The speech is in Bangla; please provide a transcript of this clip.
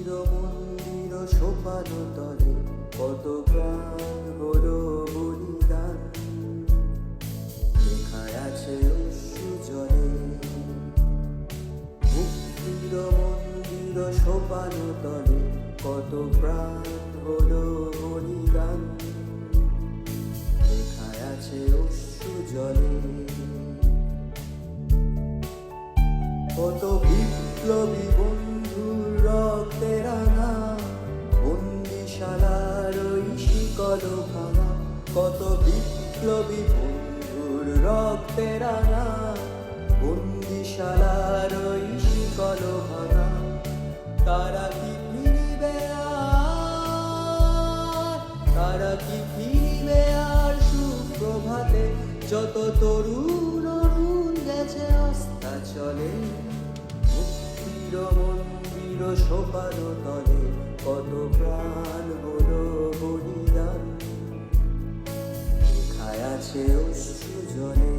মুক্তির মন্দির সোপান তলে কত প্রাণ হলো বলিদান, লেখায় আছে অশ্রু জলে। মুক্তির মন্দির সোপান তলে কত প্রাণ হলো বলিদান, লেখায় আছে অশ্রু জলে। কত বিপ্লবী বন্ধুর রক্তে রাঙা বন্দিশালার ওই শিকল ভাঙা, কত বিপ্লবী বন্ধুর রক্তে রাঙা বন্দিশালার ওই শিকল ভাঙা। তারা কি ফিরিবে আর, তারা কি ফিরিবে আর সুপ্রভাতে, যত তরুণ অরুণ গেছে আস্থা চলে। মুক্তির মন্দির সোপান তলে কত প্রাণ হলো বলিদান, লেখায় আছে অশ্রু জলে।